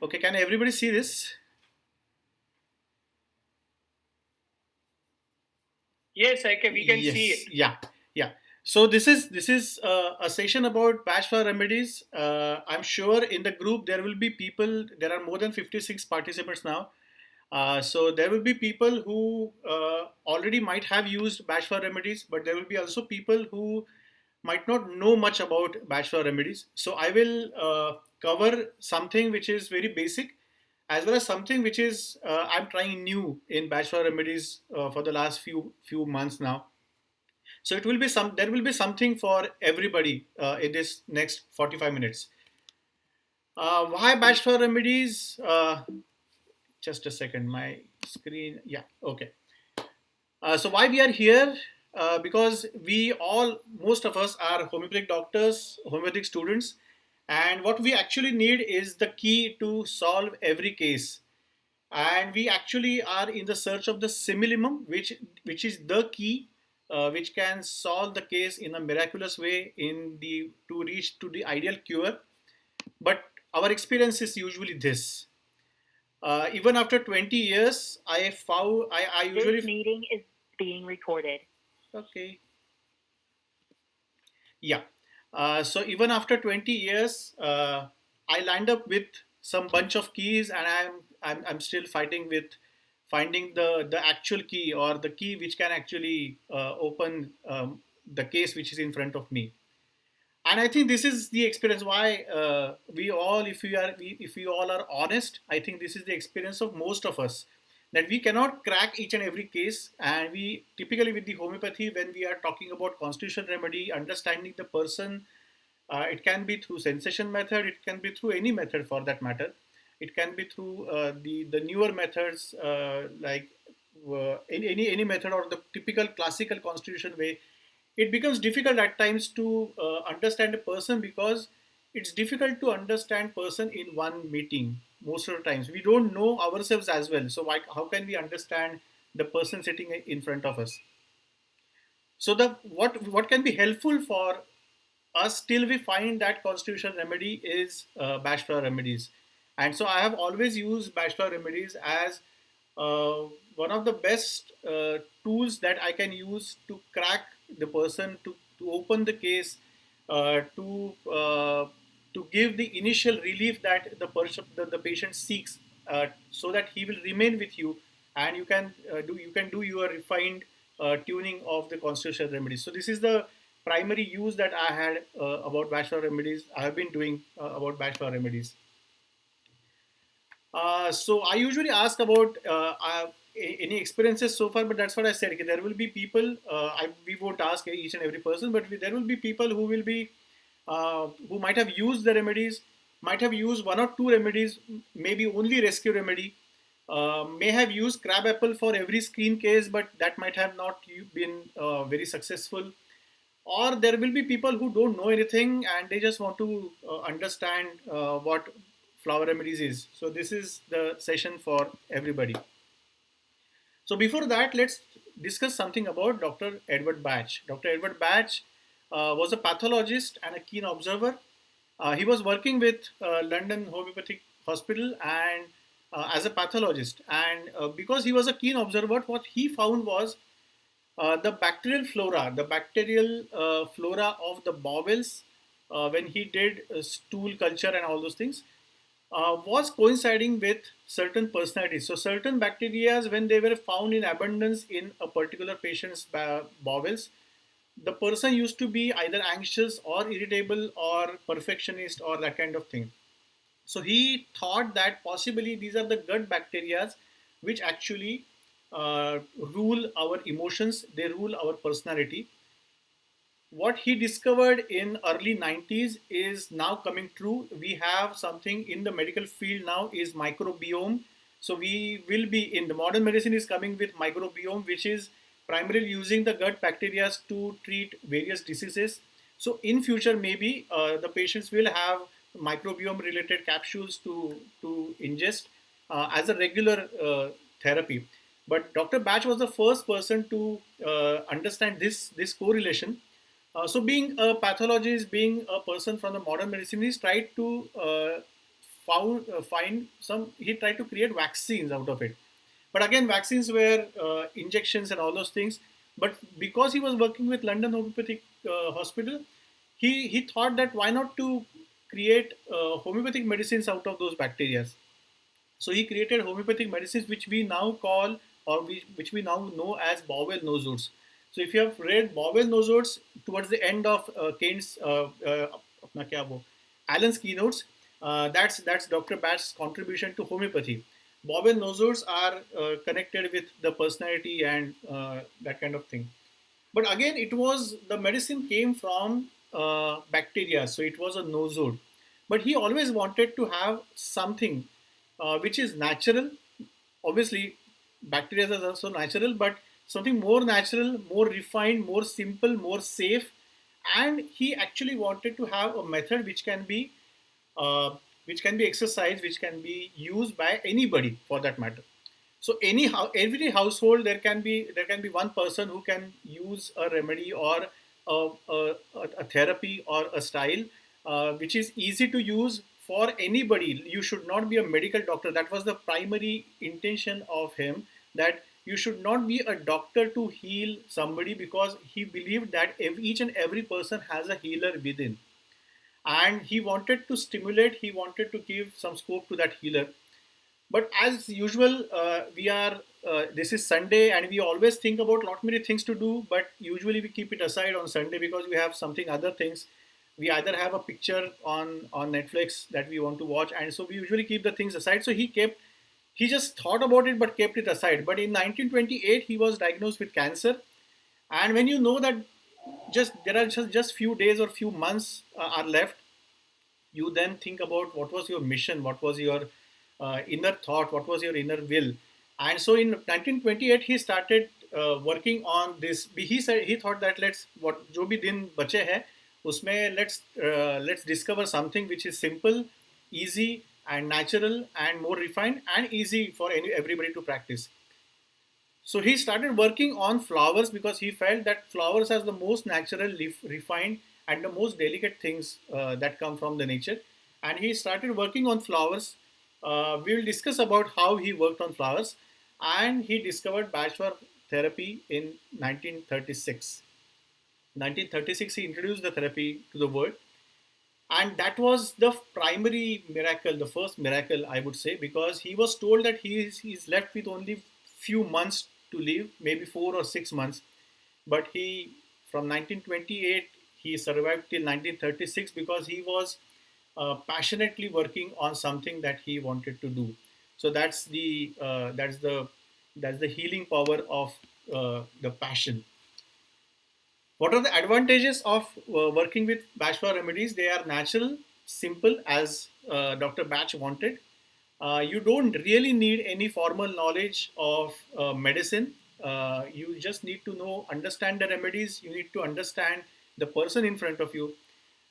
Okay, can everybody see this? Yes, we can see Yes, it. yeah, yeah. So this is a session about bachelor remedies. I'm sure in the group there will be people. There are more than 56 participants now. So there will be people who already might have used bachelor remedies, but there will be also people who might not know much about bachelor remedies. So I will cover something which is very basic, as well as something which is I'm trying new in bachelor remedies for the last few months now. So it will be some. There will be something for everybody in this next 45 minutes. Why bachelor remedies? Just a second, my screen. Yeah, okay. So why we are here? Because we all, most of us, are homeopathic doctors, homeopathic students, and what we actually need is the key to solve every case. And we actually are in the search of the simillimum, which is the key, which can solve the case in a miraculous way in the to reach to the ideal cure. But our experience is usually this. Even after 20 years, I This usually meeting is being recorded. okay. Yeah. So even after 20 years, I lined up with some bunch of keys, and I'm still fighting with finding the actual key, or the key which can actually open the case which is in front of me. And I think this is the experience why we all, if we all are honest, I think this is the experience of most of us, that we cannot crack each and every case. And we typically, with the homeopathy, when we are talking about constitutional remedy, understanding the person, it can be through sensation method, it can be through any method for that matter, it can be through the newer methods, like any method, or the typical classical constitution way. It becomes difficult at times to understand a person, because it's difficult to understand person in one meeting. Most of the times we don't know ourselves as well, so how can we understand the person sitting in front of us? So the what can be helpful for us till we find that constitutional remedy is bachelor remedies. And so I have always used bachelor remedies as uh, one of the best tools that I can use to crack the person, to open the case, to give the initial relief that the patient seeks, so that he will remain with you, and you can do your refined tuning of the constitutional remedies. So this is the primary use that I had about bachelor remedies. I have been doing about bachelor remedies. So I usually ask about any experiences so far, but that's what I said. Okay, there will be people. We won't ask each and every person, but there will be people who will be who might have used the remedies, might have used one or two remedies, maybe only rescue remedy, may have used crab apple for every screen case, but that might have not been very successful. Or there will be people who don't know anything and they just want to understand what flower remedies is. So this is the session for everybody. So before that, let's discuss something about Dr. Edward Bach. Dr. Edward Bach was a pathologist and a keen observer. He was working with London Homeopathic Hospital, and as a pathologist. And because he was a keen observer, what he found was the bacterial flora of the bowels, when he did stool culture and all those things, was coinciding with certain personalities. So certain bacteria, when they were found in abundance in a particular patient's bowels, the person used to be either anxious or irritable or perfectionist or that kind of thing. So he thought that possibly these are the gut bacteria which actually rule our emotions, they rule our personality. What he discovered in early 90s is now coming true. We have something in the medical field now is microbiome. So we will be in the modern medicine is coming with microbiome, which is primarily using the gut bacteria to treat various diseases. So in future, maybe the patients will have microbiome related capsules to ingest as a regular therapy. But Dr. Batch was the first person to understand this correlation. So being a pathologist, being a person from the modern medicine, he's tried to find some. He tried to create vaccines out of it. But again, vaccines were injections and all those things. But because he was working with London Homeopathic Hospital, he thought that why not to create homeopathic medicines out of those bacteria. So he created homeopathic medicines, which we now call, or which we now know as bowel nosodes. So if you have read bowel nosodes towards the end of Kane's, अपना क्या वो, Allen's keynotes, that's Dr. Bach's contribution to homeopathy. Bowel nosodes are connected with the personality and that kind of thing. But again, it was the medicine came from bacteria, so it was a nosode. But he always wanted to have something which is natural. Obviously, bacteria are also natural, but something more natural, more refined, more simple, more safe. And he actually wanted to have a method uh, which can be exercised, which can be used by anybody for that matter. So every household there can be one person who can use a remedy or a therapy or a style which is easy to use for anybody. You should not be a medical doctor. That was the primary intention of him, that you should not be a doctor to heal somebody, because he believed that each and every person has a healer within, and he wanted to stimulate, he wanted to give some scope to that healer. But as usual, we are this is Sunday, and we always think about lot many things to do, but usually we keep it aside on Sunday because we have something other things. We either have a picture on Netflix that we want to watch, and so we usually keep the things aside. So he just thought about it but kept it aside. But in 1928 he was diagnosed with cancer. And when you know that just there are just few days or few months are left, you then think about what was your mission, what was your inner thought, what was your inner will. And so in 1928 he started working on this. He said he thought that let's what जो भी दिन बचे हैं उसमें let's discover something which is simple, easy and natural and more refined and easy for everybody to practice. So he started working on flowers because he felt that flowers are the most natural, refined, and the most delicate things that come from the nature. And he started working on flowers. We will discuss about how he worked on flowers, and he discovered Bachelor therapy in 1936. 1936, he introduced the therapy to the world, and that was the primary miracle, the first miracle I would say, because he was told that he's left with only few months to live, maybe 4 or 6 months. But he, from 1928, he survived till 1936 because he was passionately working on something that he wanted to do. So that's the healing power of the passion. What are the advantages of working with Bachelor remedies? They are natural, simple, as Dr. Batch wanted. You don't really need any formal knowledge of medicine. You just need to understand the remedies. You need to understand the person in front of you.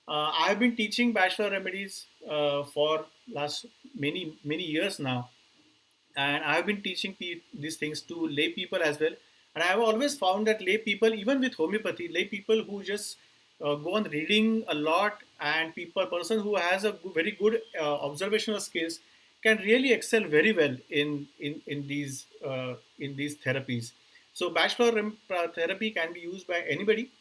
I have been teaching Bachelor remedies for last many years now, and I have been teaching these things to lay people as well. And I have always found that lay people, even with homeopathy, lay people who just go on reading a lot, and person who has a very good observational skills can really excel very well in these therapies. So bachelor therapy can be used by anybody.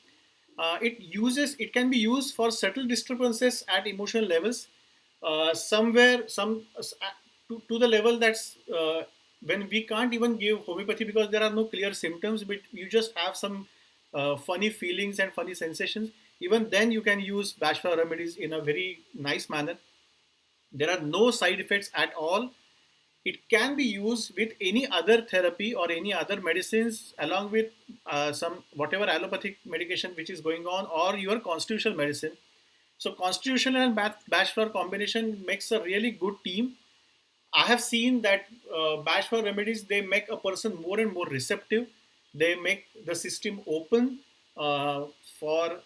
It can be used for subtle disturbances at emotional levels, somewhere some to the level that's when we can't even give homeopathy because there are no clear symptoms, but you just have some funny feelings and funny sensations. Even then you can use bachelor remedies in a very nice manner. There are no side effects at all. It can be used with any other therapy or any other medicines, along with some whatever allopathic medication which is going on, or your constitutional medicine. So constitutional and bachelor combination makes a really good team. I have seen that bachelor remedies, they make a person more and more receptive. They make the system open for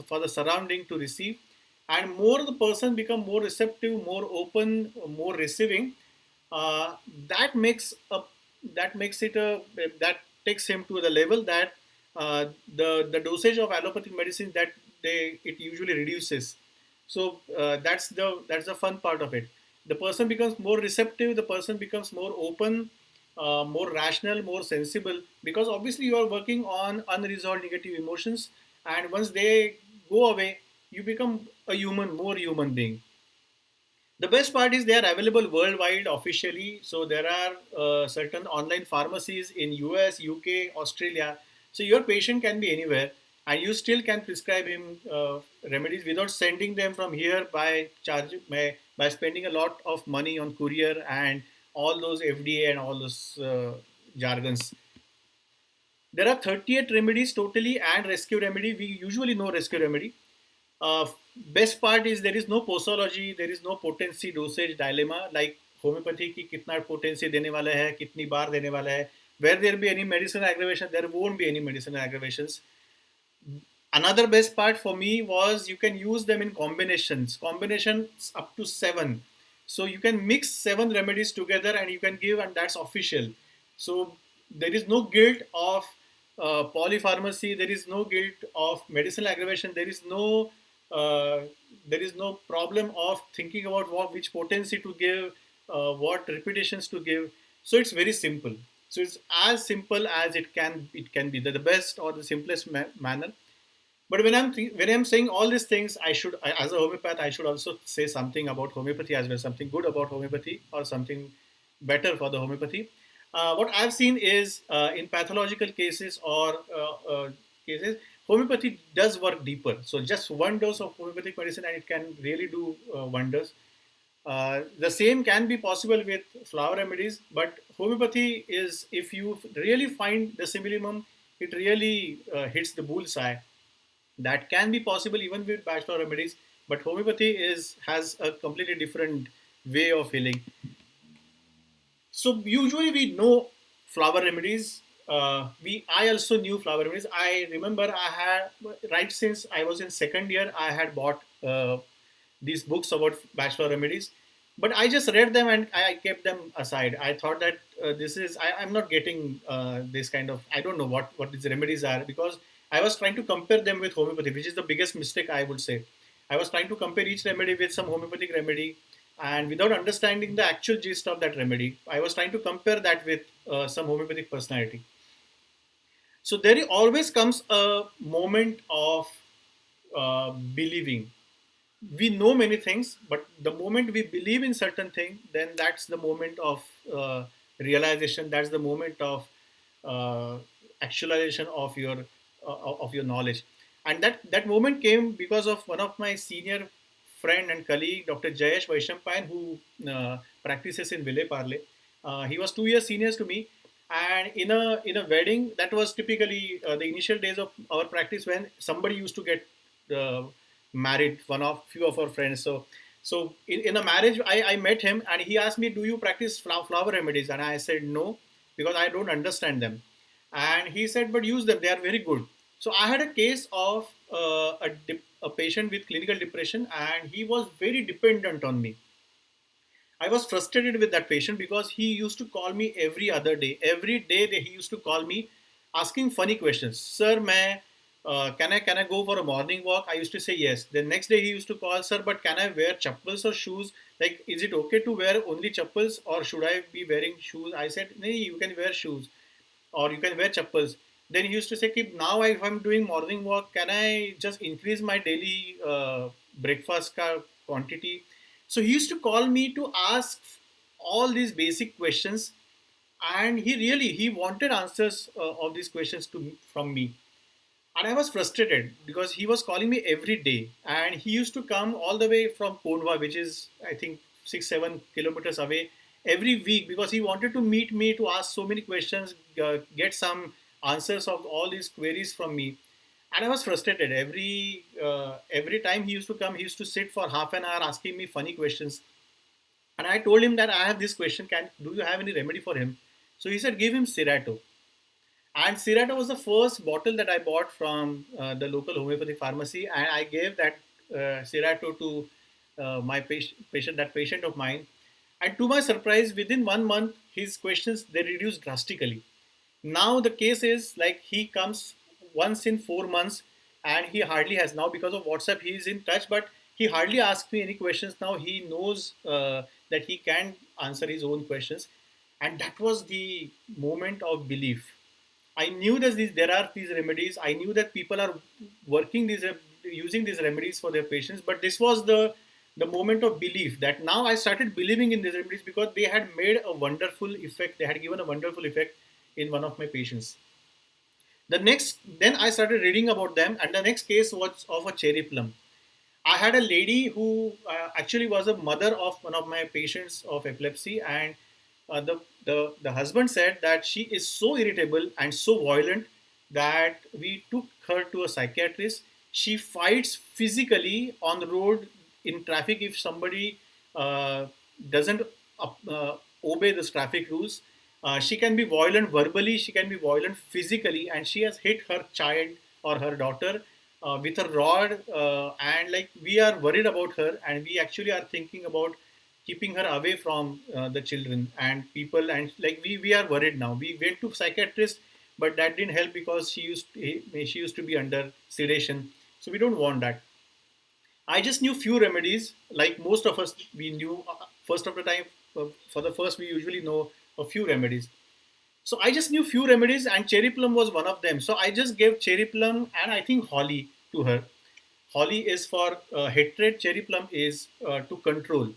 for the surrounding to receive, and more the person become more receptive, more open, more receiving. Uh, that makes a that makes it a that takes him to the level that the dosage of allopathic medicine that it usually reduces. So that's the fun part of it. the person becomes more receptive, the person becomes more open, more rational, more sensible, because obviously you are working on unresolved negative emotions, and once they go away, you become a human, more human being. The best part is they are available worldwide officially. So there are certain online pharmacies in US, UK, Australia. So your patient can be anywhere, and you still can prescribe him remedies without sending them from here by spending a lot of money on courier and all those FDA and all those jargons. There are 38 remedies totally and rescue remedy. We usually know rescue remedy. uh, Best part is there is no posology, there is no potency dosage dilemma like homeopathy की कितना potency देने वाला है, कितनी बार देने वाला है. Where there be any medicinal aggravation, there won't be any medicinal aggravations. Another best part for me was you can use them in combinations up to seven. So you can mix seven remedies together and you can give, and that's official. So there is no guilt of polypharmacy, there is no guilt of medicinal aggravation, uh, there is no problem of thinking about which potency to give, what repetitions to give. So it's very simple. So it's as simple as it can be, the best or the simplest manner. But when I'm saying all these things, as a homeopath, I should also say something about homeopathy as well, something good about homeopathy or something better for the homeopathy. What I've seen is in pathological cases or cases, homeopathy does work deeper. So just one dose of homeopathic medicine and it can really do wonders. The same can be possible with flower remedies, but homeopathy is, if you really find the simillimum, it really hits the bullseye. That can be possible even with bachelor remedies, but homeopathy is has a completely different way of healing. So usually we know flower remedies. I also knew flower remedies. I remember I had, right since I was in second year, I had bought these books about bachelor remedies, but I just read them and I kept them aside. I thought that I'm not getting this kind of, I don't know what these remedies are, because I was trying to compare them with homeopathy, which is the biggest mistake I would say. I was trying to compare each remedy with some homeopathic remedy, and without understanding the actual gist of that remedy, I was trying to compare that with some homeopathic personality. So there always comes a moment of believing. We know many things, but the moment we believe in certain thing, then that's the moment of realization. That's the moment of uh, actualization of your knowledge. And that moment came because of one of my senior friend and colleague, Dr. Jayesh Vaishampayan, who practices in Ville Parle. He was 2 years seniors to me, and in a wedding, that was typically the initial days of our practice when somebody used to get uh, married, one of few of our friends. So in a marriage, I met him and he asked me, do you practice flower remedies? And I said no, because I don't understand them. And he said, but use them, they are very good. So I had a case of a patient with clinical depression, and he was very dependent on me. I was frustrated with that patient because he used to call me every other day. Every day he used to call me asking funny questions. Sir, can I go for a morning walk? I used to say yes. The next day he used to call, sir, but can I wear chappals or shoes? Like, is it okay to wear only chappals or should I be wearing shoes? I said, no, you can wear shoes or you can wear chappals. Then he used to say, keep now if I'm doing morning walk, can I just increase my daily breakfast quantity? So he used to call me to ask all these basic questions, and he wanted answers of these questions from me. And I was frustrated because he was calling me every day, and he used to come all the way from Kondwa, which is I think 6-7 kilometers away, every week because he wanted to meet me to ask so many questions, get some answers of all these queries from me. And I was frustrated every time he used to come. He used to sit for half an hour asking me funny questions, and I told him that I have this question. Can do you have any remedy for him? So he said, give him Serato. And Serato was the first bottle that I bought from the local homeopathic pharmacy, and I gave that Serato to my that patient of mine. And to my surprise, within 1 month, his questions they reduced drastically. Now the case is like he comes once in 4 months, and he hardly has, now because of WhatsApp he is in touch, but He hardly asks me any questions now. He knows that he can answer his own questions, and that was the moment of belief. I knew that there are these remedies. I knew that people are working these, using these remedies for their patients. But this was the moment of belief, that now I started believing in these remedies because they had made a wonderful effect. They had given a wonderful effect in one of my patients. Then I started reading about them, and the next case was of a cherry plum. I had a lady who actually was a mother of one of my patients of epilepsy, and the husband said that she is so irritable and so violent that we took her to a psychiatrist. She fights physically on the road in traffic if somebody uh, doesn't obey the traffic rules. She can be violent verbally, she can be violent physically, and she has hit her child or her daughter with a rod. And like, we are worried about her, and we actually are thinking about keeping her away from the children and people. And like, we are worried now. We went to psychiatrist, but that didn't help because she used to be under sedation. So we don't want that. I just knew few remedies. Like most of us, we knew first of the time. For the first, we usually know a few remedies. So I just knew few remedies, and cherry plum was one of them. So I just gave cherry plum and I think holly to her. Holly is for hatred. Cherry plum is to control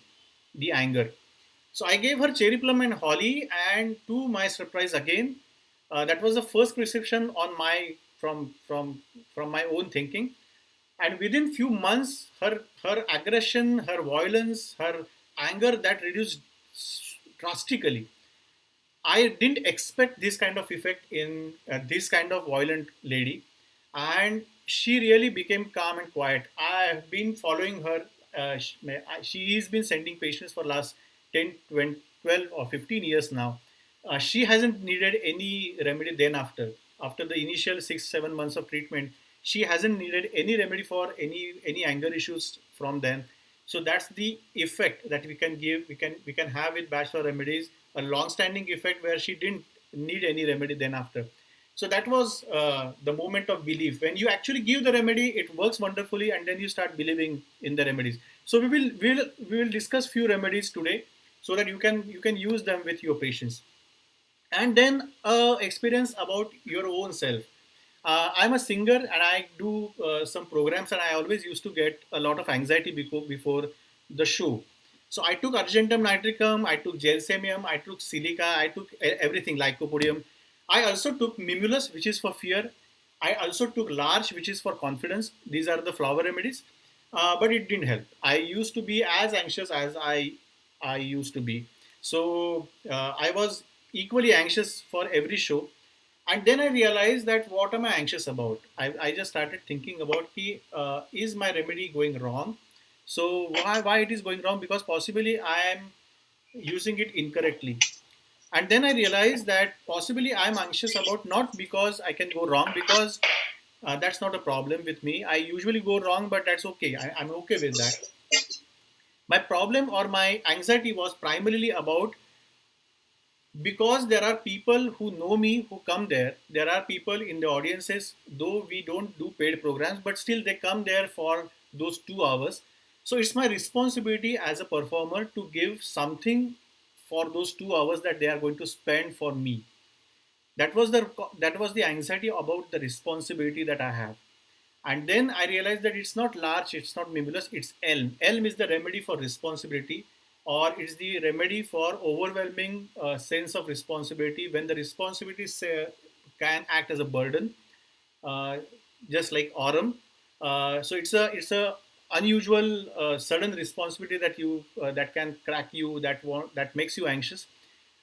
the anger. So I gave her cherry plum and holly, and to my surprise again, that was the first prescription on my from my own thinking. And within few months, her aggression, her violence, her anger, that reduced drastically. I didn't expect this kind of effect in this kind of violent lady, and she really became calm and quiet. I have been following her. She's been sending patients for last 10, 20, 12 or 15 years now. She hasn't needed any remedy then after the initial 6 7 months of treatment. She hasn't needed any remedy for any anger issues from then. So that's the effect that we can give. We can have with bachelor remedies, a long-standing effect where she didn't need any remedy then after. So that was the moment of belief. When you actually give the remedy, it works wonderfully, and then you start believing in the remedies. So we will discuss few remedies today, so that you can use them with your patients. And then experience about your own self. I'm a singer, and I do some programs, and I always used to get a lot of anxiety before the show. So I took argentum nitricum, I took gelsemium, I took silica, I took everything, lycopodium. I also took mimulus, which is for fear. I also took larch, which is for confidence. These are the flower remedies, but it didn't help. I used to be as anxious as I used to be. So I was equally anxious for every show. And then I realized that what am I anxious about? I just started thinking about is my remedy going wrong? So why it is going wrong? Because possibly I am using it incorrectly. And then I realized that possibly I'm anxious about, not because I can go wrong, because that's not a problem with me. I usually go wrong, but that's okay. I'm okay with that. My problem or my anxiety was primarily about, because there are people who know me who come there. There are people in the audiences, though we don't do paid programs, but still they come there for those 2 hours. So it's my responsibility as a performer to give something for those 2 hours that they are going to spend for me. That was the anxiety about the responsibility that I have. And then I realized that it's not larch, it's not mimulus, it's elm. Elm is the remedy for responsibility, or it's the remedy for overwhelming sense of responsibility when the responsibility can act as a burden, uh, just like aurum. So it's a unusual sudden responsibility that can crack you, that makes you anxious.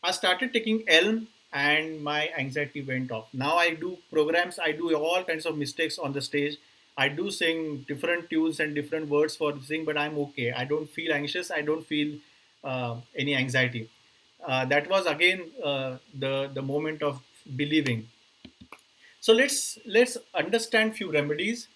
I started taking elm, and my anxiety went off. Now I do programs, I do all kinds of mistakes on the stage. I do sing different tunes and different words for sing, but I'm okay. I don't feel anxious. I don't feel any anxiety. That was again the moment of believing. So let's understand few remedies,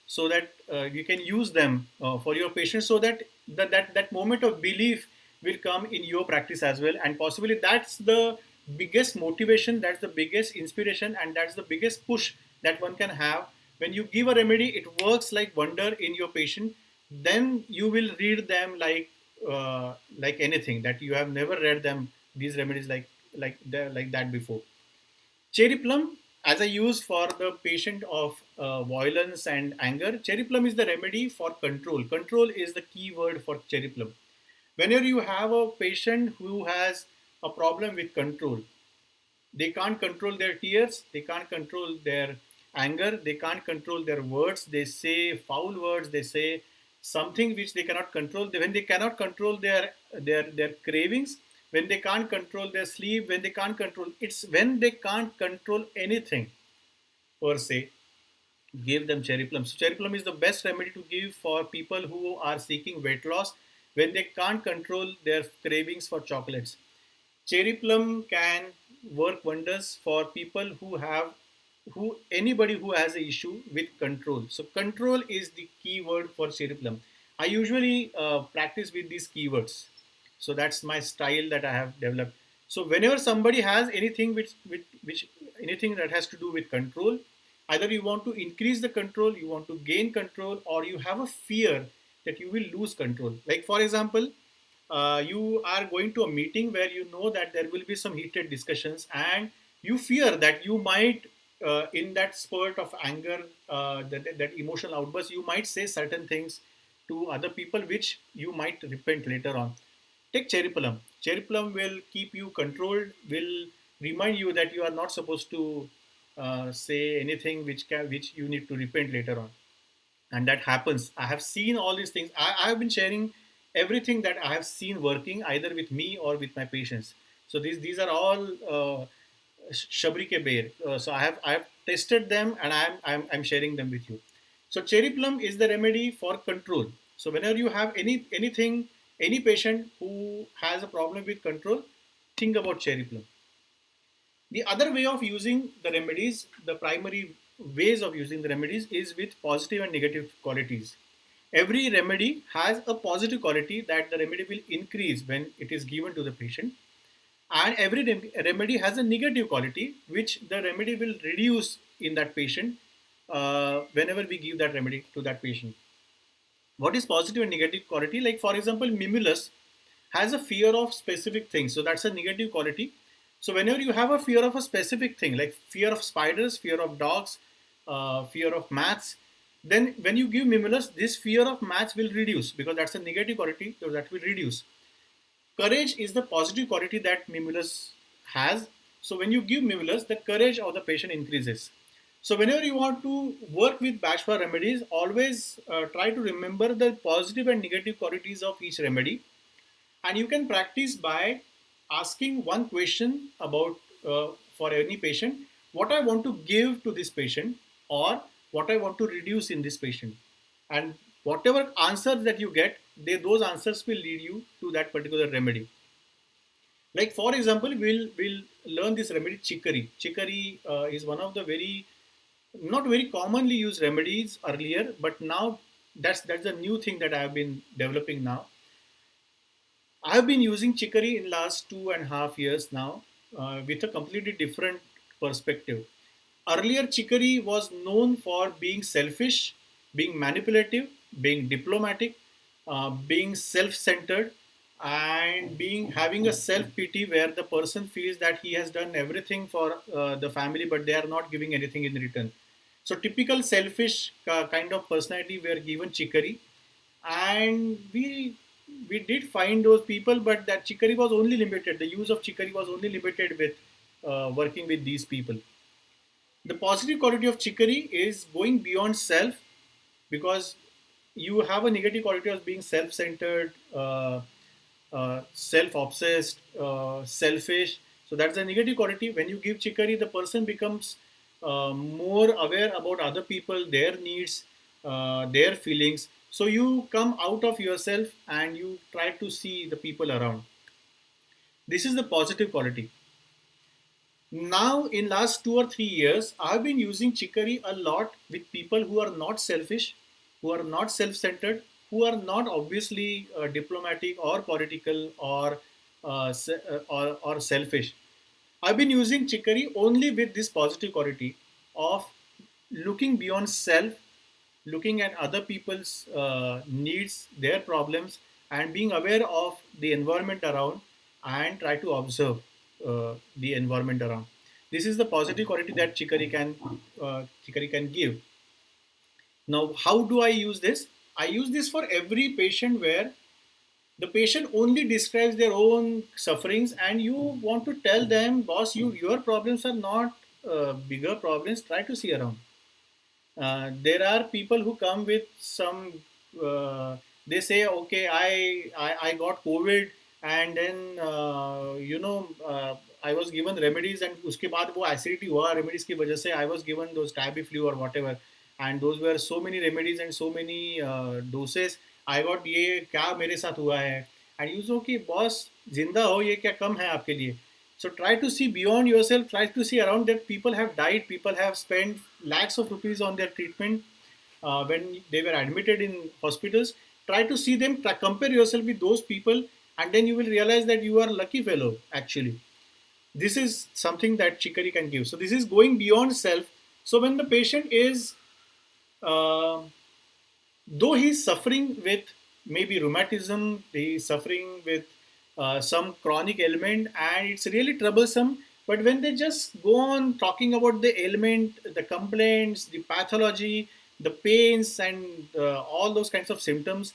so that you can use them for your patients, so that that moment of belief will come in your practice as well. And possibly that's the biggest motivation, that's the biggest inspiration, and that's the biggest push that one can have. When you give a remedy, it works like wonder in your patient. then you will read them like anything that you have never read them, these remedies like that before. Cherry plum, as I use for the patient of violence and anger, cherry plum is the remedy for control. Control is the key word for cherry plum. Whenever you have a patient who has a problem with control, they can't control their tears, they can't control their anger, they can't control their words, they say foul words, they say something which they cannot control. When they cannot control their cravings, when they can't control their sleep, when they can't control, it's when they can't control anything per se, give them cherry plum. So cherry plum is the best remedy to give for people who are seeking weight loss when they can't control their cravings for chocolates. Cherry plum can work wonders for people who anybody who has an issue with control. So control is the key word for cherry plum. I usually practice with these keywords. So that's my style that I have developed. So whenever somebody has anything which anything that has to do with control, either you want to increase the control, you want to gain control, or you have a fear that you will lose control. Like for example, you are going to a meeting where you know that there will be some heated discussions, and you fear that you might, in that spurt of anger, that emotional outburst, you might say certain things to other people which you might repent later on. Take cherry plum. Cherry plum will keep you controlled, will remind you that you are not supposed to say anything which you need to repent later on. And that happens. I have seen all these things. I have been sharing everything that I have seen working either with me or with my patients. So these are all shabri ke bear. So I have tested them, and I'm sharing them with you. So cherry plum is the remedy for control. So whenever you have anything, any patient who has a problem with control, think about cherry plum. The other way of using the remedies, the primary ways of using the remedies, is with positive and negative qualities. Every remedy has a positive quality that the remedy will increase when it is given to the patient, and every remedy has a negative quality which the remedy will reduce in that patient whenever we give that remedy to that patient. What is positive and negative quality? Like for example, mimulus has a fear of specific things, so that's a negative quality. So whenever you have a fear of a specific thing, like fear of spiders, fear of dogs, fear of maths, then when you give mimulus, this fear of maths will reduce because that's a negative quality, so that will reduce. Courage is the positive quality that mimulus has. So when you give mimulus, the courage of the patient increases. So whenever you want to work with Bashwa remedies, always try to remember the positive and negative qualities of each remedy, and you can practice by asking one question about, for any patient, what I want to give to this patient, or what I want to reduce in this patient. And whatever answers that you get, those answers will lead you to that particular remedy. Like for example, we'll learn this remedy chicory. Chicory is one of the very not very commonly used remedies earlier, but now that's the new thing that I have been developing now. I have been using chicory in last 2.5 years now, with a completely different perspective. Earlier, chicory was known for being selfish, being manipulative, being diplomatic, being self-centered, and being having a self-pity where the person feels that he has done everything for the family, but they are not giving anything in return. So typical selfish kind of personality were given chicory, and we did find those people, but that chicory was only limited. The use of chicory was only limited with working with these people. The positive quality of chicory is going beyond self, because you have a negative quality of being self-centered, self-obsessed, selfish. So that's the negative quality. When you give chicory, the person becomes more aware about other people, their needs, their feelings. So you come out of yourself and you try to see the people around. This is the positive quality. Now in last 2 or 3 years, I've been using chicory a lot with people who are not selfish, who are not self-centered, who are not obviously diplomatic or political or selfish. I've been using chicory only with this positive quality of looking beyond self, looking at other people's needs, their problems, and being aware of the environment around, and try to observe the environment around. This is the positive quality that chicory can give. Now, how do I use this? I use this for every patient where the patient only describes their own sufferings, and you want to tell them, boss, your problems are not bigger problems. Try to see around. There are people who come with some. They say, okay, I got COVID, and then I was given remedies, and उसके बाद वो acidity हुआ remedies की वजह से I was given those Tamiflu or whatever, and those were so many remedies and so many doses. I got ये क्या मेरे साथ हुआ है, and you say, okay, boss, जिंदा हो ये क्या कम है आपके लिए? So try to see beyond yourself, try to see around that people have died, people have spent lakhs of rupees on their treatment when they were admitted in hospitals. Try to see them, compare yourself with those people, and then you will realize that you are a lucky fellow actually. This is something that chicory can give. So this is going beyond self. So when the patient is uh, though he's suffering with maybe rheumatism, he's suffering with some chronic ailment, and it's really troublesome. But when they just go on talking about the ailment, the complaints, the pathology, the pains, and all those kinds of symptoms,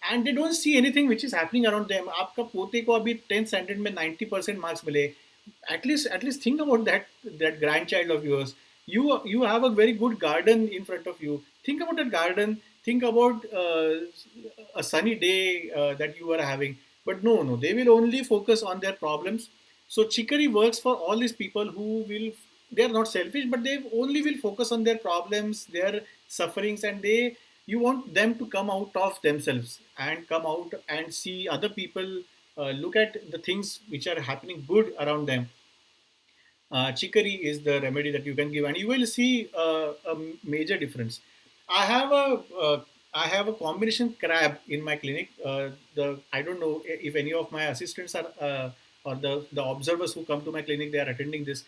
and they don't see anything which is happening around them. आपका पोते को अभी 10th standard में 90% marks मिले. At least think about that grandchild of yours. You have a very good garden in front of you. Think about that garden. Think about a sunny day that you are having. But no, they will only focus on their problems. So chicory works for all these people who will, they are not selfish, but they only will focus on their problems, their sufferings, and you want them to come out of themselves and come out and see other people, look at the things which are happening good around them. Chicory is the remedy that you can give, and you will see a major difference. I have a I have a combination crab in my clinic. The I don't know if any of my assistants are or the observers who come to my clinic, they are attending this.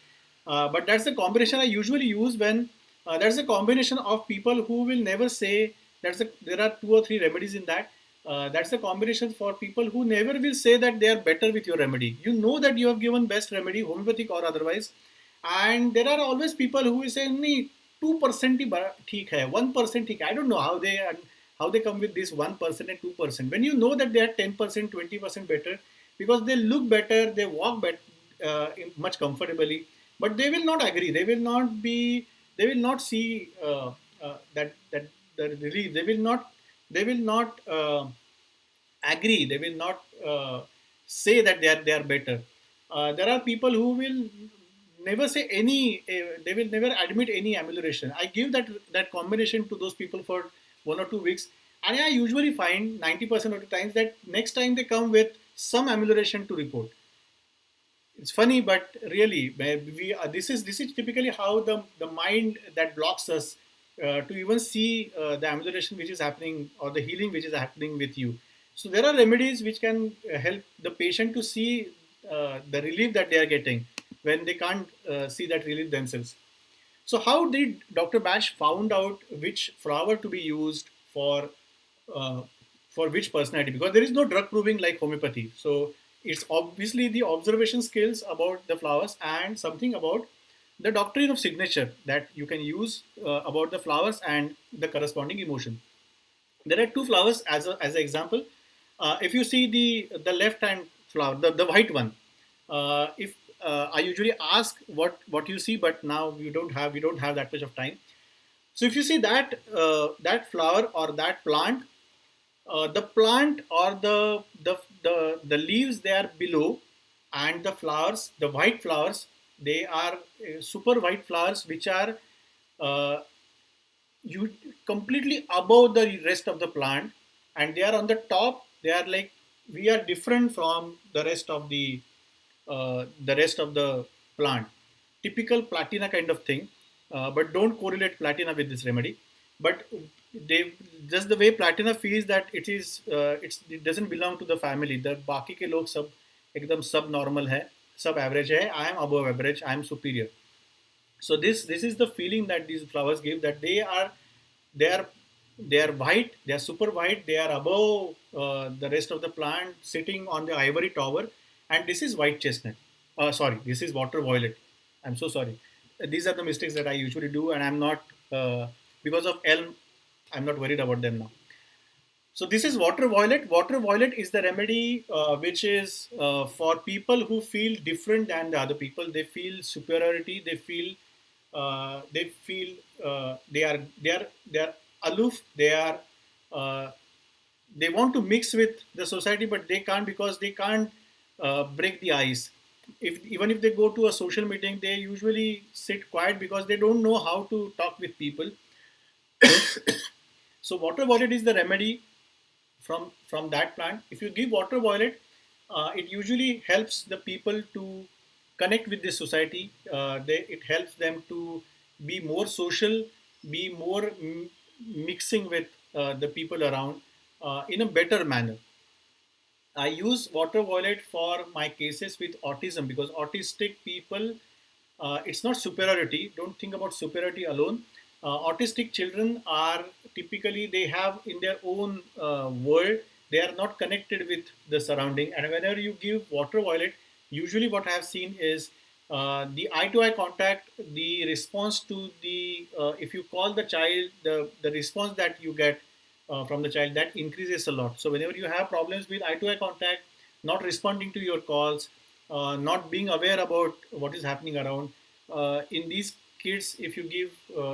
But that's the combination I usually use when that's a combination of people who will never say there are two or three remedies in that. That's the combination for people who never will say that they are better with your remedy. You know that you have given best remedy, homeopathic or otherwise, and there are always people who will say, "नहीं, 2% ही ठीक है, 1% ठीक है." I don't know how they come with this 1% and 2%. When you know that they are 10%, 20% better, because they look better, they walk better, much comfortably, but they will not agree. They will not be. They will not see that the relief. They will not agree. They will not say that they are better. There are people who will never say any. They will never admit any amelioration. I give that combination to those people for 1 or 2 weeks, and I usually find 90% of the times that next time they come with some amelioration to report. It's funny, but really, this is typically how the mind that blocks us to even see the amelioration which is happening or the healing which is happening with you. So there are remedies which can help the patient to see the relief that they are getting when they can't see that relief themselves. So how did Dr. Bash found out which flower to be used uh, for which personality? Because there is no drug proving like homeopathy. So it's obviously the observation skills about the flowers and something about the doctrine of signature that you can use about the flowers and the corresponding emotion. There are two flowers as an example. If you see the left hand flower, the white one, if I usually ask what you see, but now we don't have that much of time. So if you see that flower or that plant, the plant or the leaves, they are below, and the flowers, the white flowers, they are super white flowers which are uh, you completely above the rest of the plant, and they are on the top. They are like, we are different from the rest of the plant, typical platina kind of thing. But don't correlate platina with this remedy. But they, just the way platina feels that it doesn't belong to the family. The बाकी के लोग सब एकदम सब normal है, सब average है. I am above average, I am superior. So this is the feeling that these flowers give, that they are They are white, they are super white, they are above the rest of the plant, sitting on the ivory tower. And this is white chestnut. Sorry, this is water violet. I'm so sorry. These are the mistakes that I usually do, and I'm not, because of elm, I'm not worried about them now. So this is water violet. Water violet is the remedy which is for people who feel different than the other people. They feel superiority. They feel they are aloof. Uh, they want to mix with the society, but they can't because they can't break the ice. If even if they go to a social meeting, they usually sit quiet because they don't know how to talk with people. So water violet is the remedy from that plant. If you give water violet, it usually helps the people to connect with the society. It helps them to be more social, be more mixing with the people around in a better manner. I use water violet for my cases with autism because autistic people, it's not superiority. Don't think about superiority alone. Autistic children are typically, they have in their own world. They are not connected with the surrounding. And whenever you give water violet, usually what I have seen is the eye to eye contact, the response to the, if you call the child, the response that you get from the child, that increases a lot. So whenever you have problems with eye to eye contact, not responding to your calls, not being aware about what is happening around, in these kids, if you give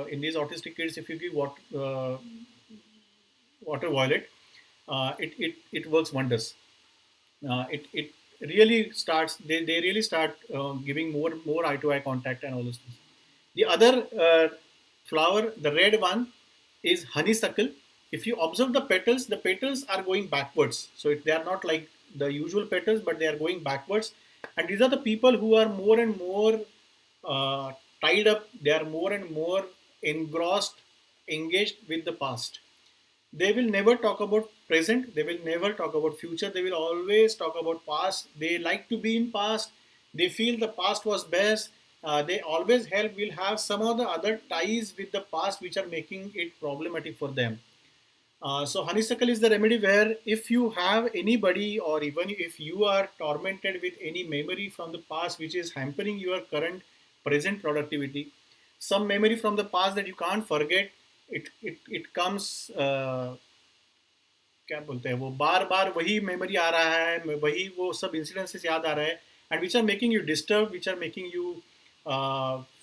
in these autistic kids, if you give water violet, it works wonders. It really starts, they really start giving more eye to eye contact and all those things. The other flower, the red one, is honeysuckle. If you observe the petals are going backwards. So they are not like the usual petals, but they are going backwards. And these are the people who are more and more uh, tied up. They are more and more engrossed, engaged with the past. They will never talk about present. They will never talk about future. They will always talk about past. They like to be in past. They feel the past was best. They always will have some of the other ties with the past which are making it problematic for them. So honeysuckle is the remedy where if you have anybody, or even if you are tormented with any memory from the past which is hampering your current present productivity, some memory from the past that you can't forget, it comes, क्या बोलते हैं वो, बार बार वही memory आ रहा है, वही वो सब इंसिडेंसेस याद आ रहा है, and which are making you disturb, which are making you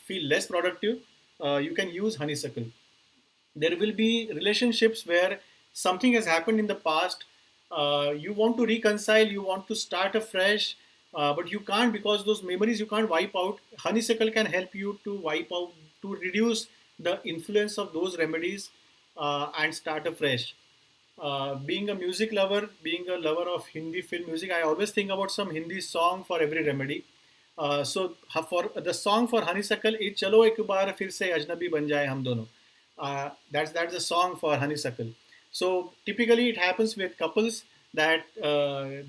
feel less productive, you can use honeysuckle. There will be relationships where something has happened in the past, you want to reconcile, you want to start afresh, but you can't because those memories you can't wipe out. Honeysuckle can help you to wipe out, to reduce the influence of those remedies, and start afresh. Being a music lover, being a lover of Hindi film music, I always think about some Hindi song for every remedy. So for the song for Honeysuckle is "चलो एक बार फिर से अजनबी बन जाए हम दोनों." That's the song for Honeysuckle. So typically it happens with couples that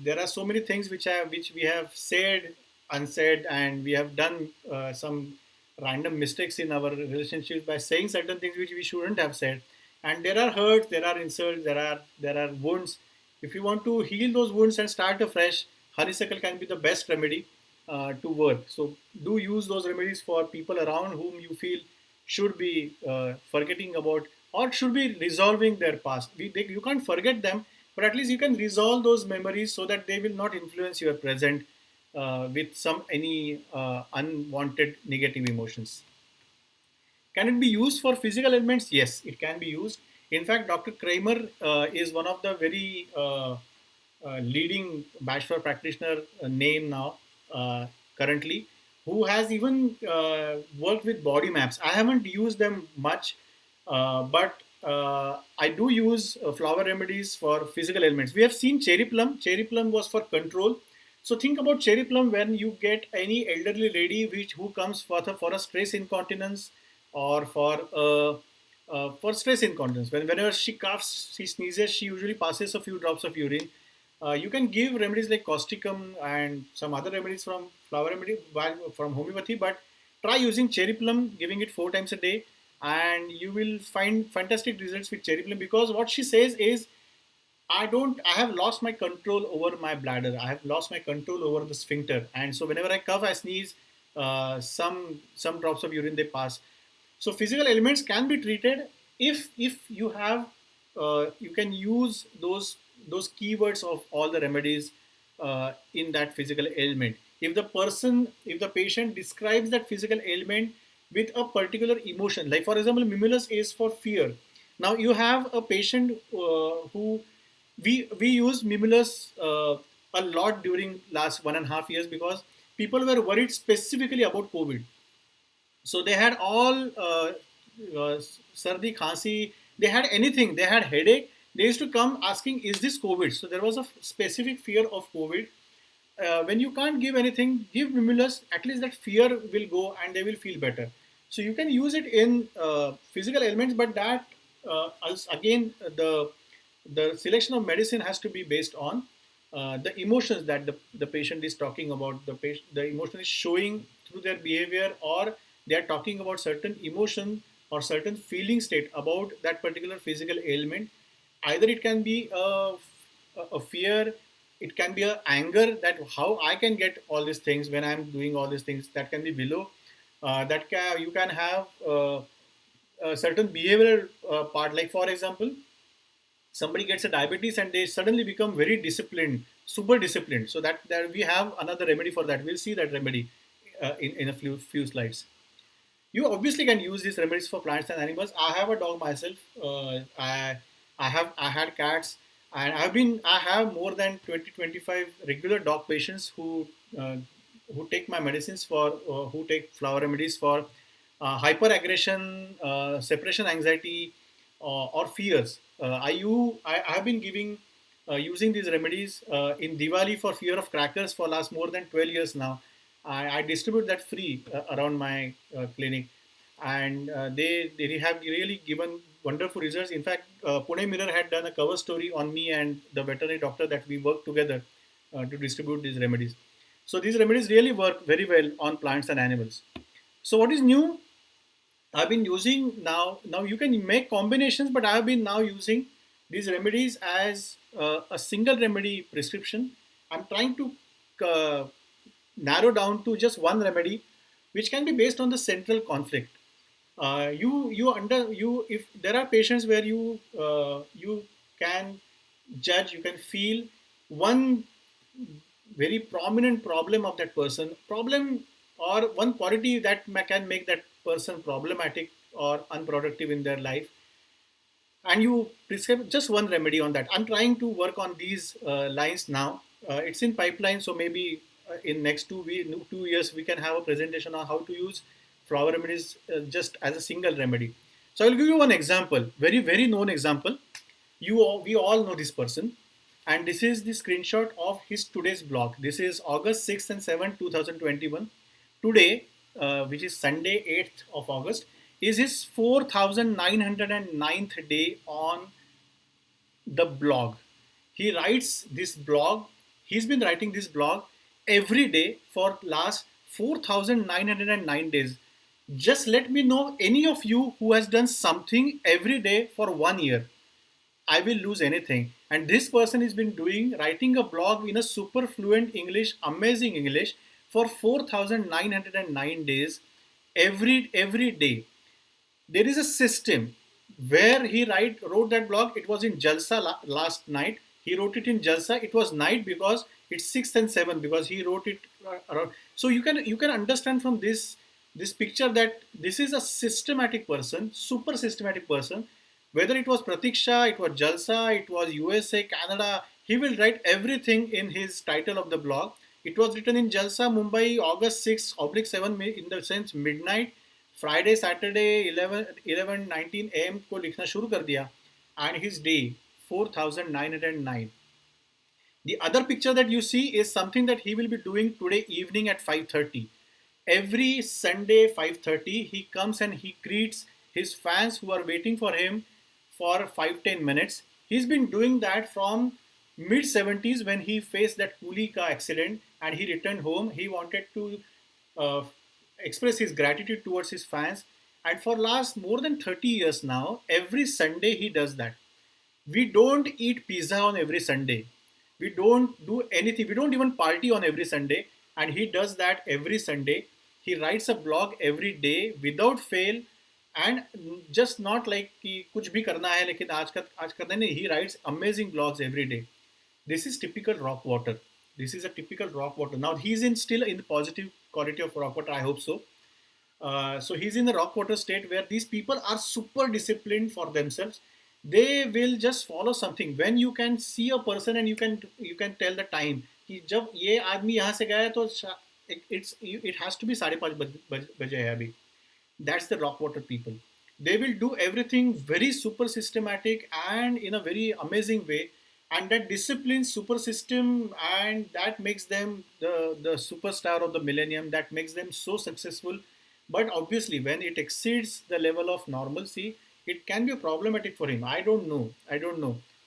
there are so many things which we have said, unsaid, and we have done some random mistakes in our relationships by saying certain things which we shouldn't have said. And there are hurts, there are insults, there are wounds. If you want to heal those wounds and start afresh, honeysuckle can be the best remedy to work. So do use those remedies for people around whom you feel should be forgetting about, or should be resolving their past. You can't forget them, but at least you can resolve those memories so that they will not influence your present with some any unwanted negative emotions. Can it be used for physical ailments? Yes, it can be used. In fact, Dr. Kramer is one of the very leading bachelor practitioner name now, currently, who has even worked with body maps. I haven't used them much, but I do use flower remedies for physical ailments. We have seen cherry plum. Cherry plum was for control. So think about cherry plum when you get any elderly lady who comes for a stress incontinence, or for stress incontinence. Whenever she coughs, she sneezes, she usually passes a few drops of urine. You can give remedies like causticum and some other remedies from flower remedy from homeopathy, but try using cherry plum, giving it 4 times a day. and you will find fantastic results with cherry plum, because what she says is, I have lost my control over my bladder. I have lost my control over the sphincter. And so whenever I cough, I sneeze, some drops of urine, they pass. So physical ailments can be treated if you have, you can use those keywords of all the remedies in that physical ailment. If the patient describes that physical ailment with a particular emotion, like for example, mimulus is for fear. Now you have a patient who, we use mimulus a lot during last 1.5 years, because people were worried specifically about COVID. So they had all sardi, khansi, they had anything, they had headache. They used to come asking, is this COVID? So there was a specific fear of COVID. When you can't give anything, give Mimulus, at least that fear will go and they will feel better. So you can use it in physical ailments, but that again, the selection of medicine has to be based on the emotions that the patient is talking about. The emotion is showing through their behavior, or they are talking about certain emotion or certain feeling state about that particular physical ailment. Either it can be a fear, it can be a anger, that how I can get all these things when I'm doing all these things. That can be below. You can have a certain behavioral part, like for example, somebody gets a diabetes and they suddenly become very disciplined, super disciplined. So that we have another remedy for that. We'll see that remedy in a few slides. You obviously can use these remedies for plants and animals. I have a dog myself. I had cats, and I have more than 20-25 regular dog patients uh, who take my medicines for, who take flower remedies for hyperaggression, separation anxiety, or fears. I have been giving using these remedies in Diwali for fear of crackers for last more than 12 years now. I distribute that free around my clinic, and they have really given wonderful results. In fact, Pune Mirror had done a cover story on me and the veterinary doctor that we work together to distribute these remedies. So these remedies really work very well on plants and animals. So what is new? I've been using now. Now you can make combinations, but I have been now using these remedies as a single remedy prescription. I'm trying to uh, narrow down to just one remedy, which can be based on the central conflict. If there are patients where you can judge, you can feel one very prominent problem of that person, or one quality that can make that person problematic or unproductive in their life, and you prescribe just one remedy on that. I'm trying to work on these lines now. It's in pipeline, so maybe in next 2 years we can have a presentation on how to use flower remedies just as a single remedy. So I will give you one example, very very known example. We all know this person, and this is the screenshot of his today's blog. This is August 6th and 7th 2021. Today, which is Sunday 8th of August, is his 4909th day on the blog. He writes this blog. He's been writing this blog every day for last 4909 days. Just let me know any of you who has done something every day for 1 year. I will lose anything. And this person has been writing a blog in a super fluent English, amazing English, for 4,909 days, every day. There is a system where he wrote that blog. It was in Jalsa last night. He wrote it in Jalsa. It was night because it's 6th and 7th, because he wrote it around. So you can understand from this picture that this is a systematic person, super systematic person. Whether it was Pratiksha, it was Jalsa, it was USA, Canada, he will write everything in his title of the blog. It was written in Jalsa, Mumbai, August 6 oblique 7, in the sense midnight, Friday, Saturday, 11:19 a.m. को लिखना शुरू कर दिया, and his day 4,909. The other picture that you see is something that he will be doing today evening at 5:30. Every Sunday 5:30 he comes and he greets his fans who are waiting for him for 5-10 minutes. He's been doing that from mid 70s when he faced that coolie car accident and he returned home. He wanted to uh, express his gratitude towards his fans. And for last more than 30 years now, every Sunday he does that. We don't eat pizza on every Sunday. We don't do anything. We don't even party on every Sunday. And he does that every Sunday. He writes a blog every day without fail, and just not like कि कुछ भी करना है लेकिन आज करना नहीं. He writes amazing blogs every day. This is typical rock water. This is a typical rock water. Now he's in still in the positive quality of rock water. I hope so. So he's in the rock water state where these people are super disciplined for themselves. They will just follow something. When you can see a person and you can tell the time कि जब ये आदमी यहाँ से गया है तो it has to be 5:30 बजे है अभी. That's the rock water people. They will do everything very super systematic and in a very amazing way, and that discipline super system, and that makes them the superstar of the millennium, that makes them so successful. But obviously when it exceeds the level of normalcy, it can be problematic for him. I don't know.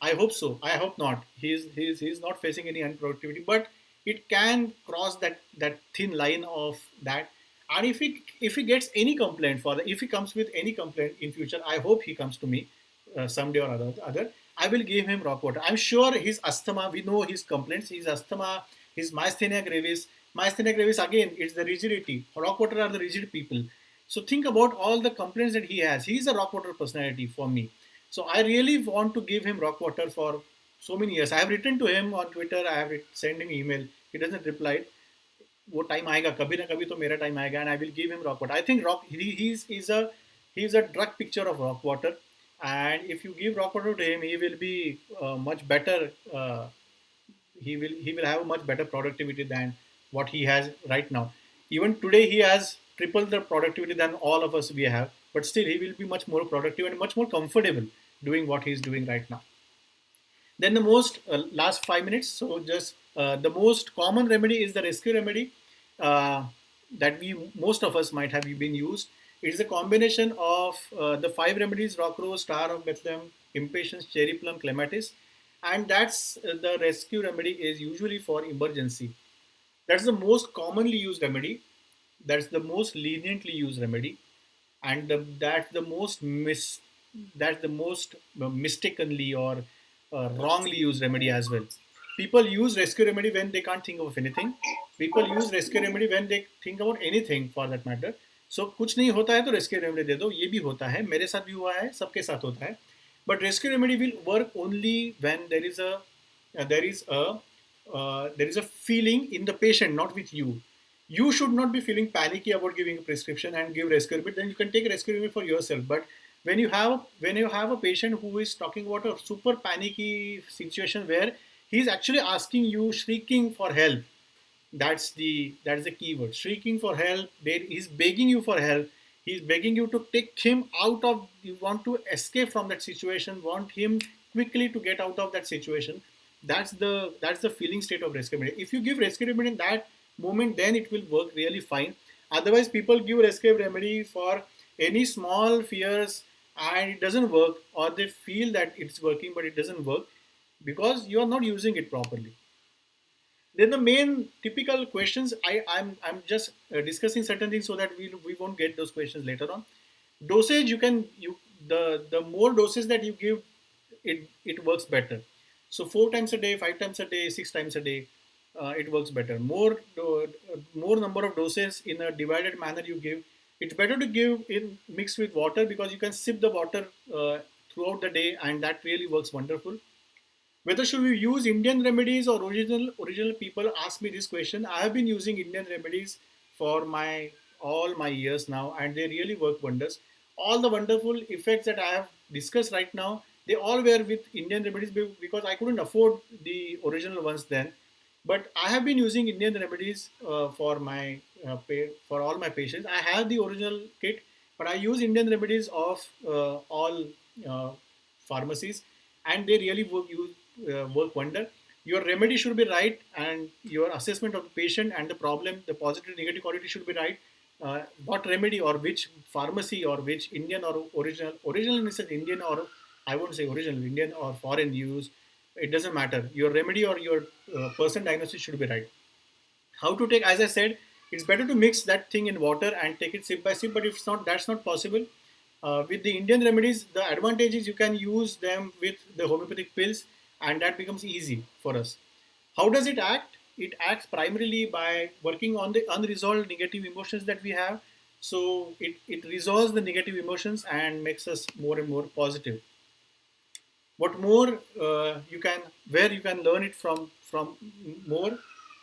I hope so. I hope not. He's not facing any unproductivity, but it can cross that thin line of that. And if he gets any complaint for if he comes with any complaint in future, I hope he comes to me someday or other. I will give him rock water. I'm sure his asthma, we know his complaints, his asthma, his myasthenia gravis. Myasthenia gravis, again, it's the rigidity. Rock water are the rigid people. So think about all the complaints that he has. He's a rock water personality for me. So I really want to give him rock water for so many years. I have written to him on Twitter. I have sent him email. He doesn't reply. वो time आएगा कभी ना कभी तो मेरा time आएगा, and I will give him rock water. I think rock he is a drug picture of rock water, and if you give rock water to him, he will be much better. He will have a much better productivity than what he has right now. Even today he has triple the productivity than all of us we have, but still he will be much more productive and much more comfortable doing what he is doing right now. Then the most last 5 minutes. So just the most common remedy is the rescue remedy that we most of us might have been used. It is a combination of the five remedies: rock rose, star of Bethlehem, impatience, cherry plum, clematis, and that's the rescue remedy is usually for emergency. That's the most commonly used remedy. That's the most leniently used remedy, and that's the most mistakenly or wrongly used remedy as well. People use rescue remedy when they can't think of anything. People use rescue remedy when they think about anything for that matter. So कुछ नहीं होता है तो rescue remedy दे दो. ये भी होता है, मेरे साथ भी हुआ है, सबके साथ होता है. But rescue remedy will work only when there is a feeling in the patient, not with you. You should not be feeling panicky about giving a prescription and give rescue remedy. Then you can take rescue remedy for yourself. But when you have a patient who is talking about a super panicky situation where he's actually asking you, shrieking for help, that's the keyword, shrieking for help. He's begging you for help. He's begging you to take him out of. You want to escape from that situation. Want him quickly to get out of that situation. That's the feeling state of rescue remedy. If you give rescue remedy in that moment, then it will work really fine. Otherwise, people give rescue remedy for any small fears and it doesn't work, or they feel that it's working but it doesn't work because you are not using it properly. Then the main typical questions, I'm just discussing certain things so that we won't get those questions later on. Dosage, the more doses that you give, it works better. So 4 times a day, 5 times a day, 6 times a day, it works better. More number of doses in a divided manner you give. It's better to give in mixed with water because you can sip the water throughout the day, and that really works wonderful. Whether should we use Indian remedies or original people ask me this question. I have been using Indian remedies for my all my years now, and they really work wonders. All the wonderful effects that I have discussed right now, they all were with Indian remedies because I couldn't afford the original ones then. But I have been using Indian remedies for all my patients. I have the original kit, but I use Indian remedies of all uh, pharmacies, and they really work wonder. Your remedy should be right, and your assessment of the patient and the problem, the positive negative quality should be right. What remedy or which pharmacy or which Indian or original in the sense Indian, or I won't say original, Indian or foreign use, it doesn't matter. Your remedy or your person diagnosis should be right. How to take, as I said, It's better to mix that thing in water and take it sip by sip. But if it's not, that's not possible. With the Indian remedies, the advantage is you can use them with the homeopathic pills, and that becomes easy for us. How does it act? It acts primarily by working on the unresolved negative emotions that we have. So it resolves the negative emotions and makes us more and more positive. What more you can, where you can learn it from more,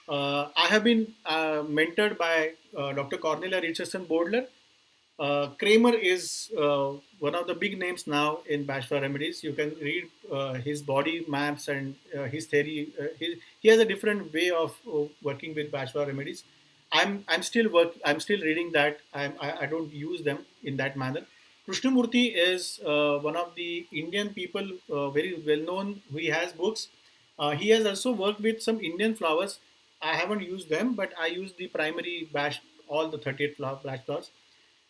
I have been mentored by Dr. Cornelia Richardson Bordler. Kramer is one of the big names now in Bachelor Remedies. You can read his body maps and his theory. He has a different way of working with Bachelor Remedies. I'm still reading that. I don't use them in that manner. Krishnamurti is one of the Indian people, very well known. He has books. He has also worked with some Indian flowers. I haven't used them, but I use the primary bash, all the 38 bash flowers.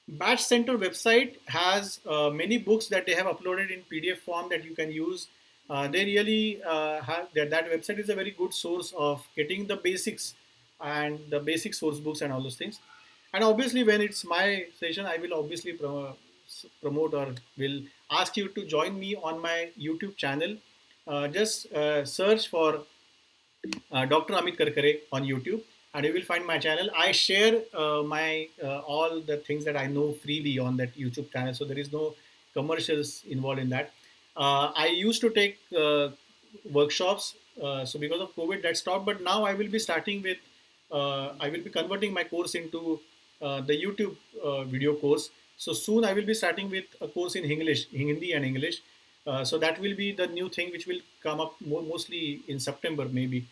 Batch Center website has many books that they have uploaded in PDF form that you can use. They really have that website is a very good source of getting the basics and the basic source books and all those things. And obviously, when it's my session, I will obviously promote or will ask you to join me on my YouTube channel. Just search for Dr. Amit Karkare on YouTube, and you will find my channel. I share my all the things that I know freely on that YouTube channel, so there is no commercials involved in that. I used to take workshops, so because of COVID that stopped. But now I will be starting with, I will be converting my course into the YouTube video course. So soon I will be starting with a course in English, Hindi and English. So that will be the new thing which will come up mostly in September maybe.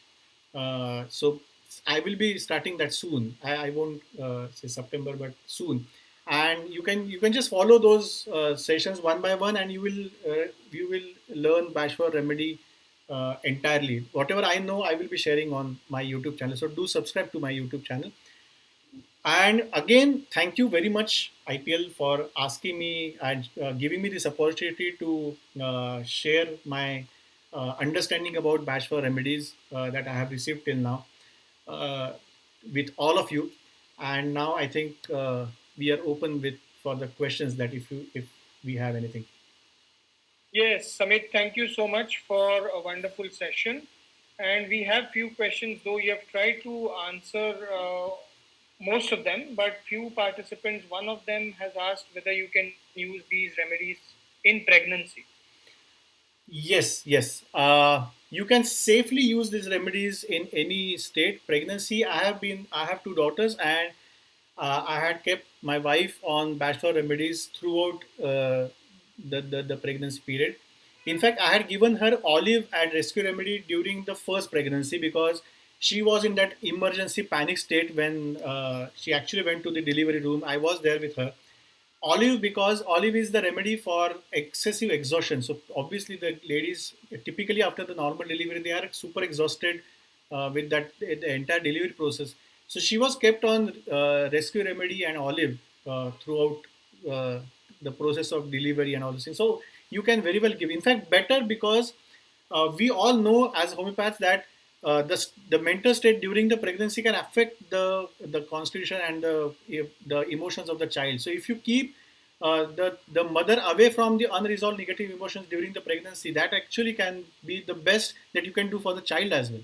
So I will be starting that soon. I won't say September, but soon. And you can just follow those sessions one by one, and you will learn Bashful Remedy entirely. Whatever I know, I will be sharing on my YouTube channel. So do subscribe to my YouTube channel. And again, thank you very much, IPL, for asking me and giving me this opportunity to share my understanding about Bachelor Remedies that I have received till now uh, with all of you. And now I think we are open with for the questions that if we have anything. Yes, Samit, thank you so much for a wonderful session. And we have few questions, though you have tried to answer most of them, but few participants, one of them has asked whether you can use these remedies in pregnancy. Yes, yes. You can safely use these remedies in any state. Pregnancy. I have two daughters, and I had kept my wife on bachelor remedies throughout the pregnancy period. In fact, I had given her olive and rescue remedy during the first pregnancy because she was in that emergency panic state when she actually went to the delivery room. I was there with her. Olive, because olive is the remedy for excessive exhaustion. So obviously the ladies typically after the normal delivery they are super exhausted with that the entire delivery process. So she was kept on rescue remedy and olive throughout uh, the process of delivery and all these things. So you can very well give. In fact, better because we all know as homeopaths that the mental state during the pregnancy can affect the constitution and the emotions of the child. So if you keep the mother away from the unresolved negative emotions during the pregnancy, that actually can be the best that you can do for the child as well.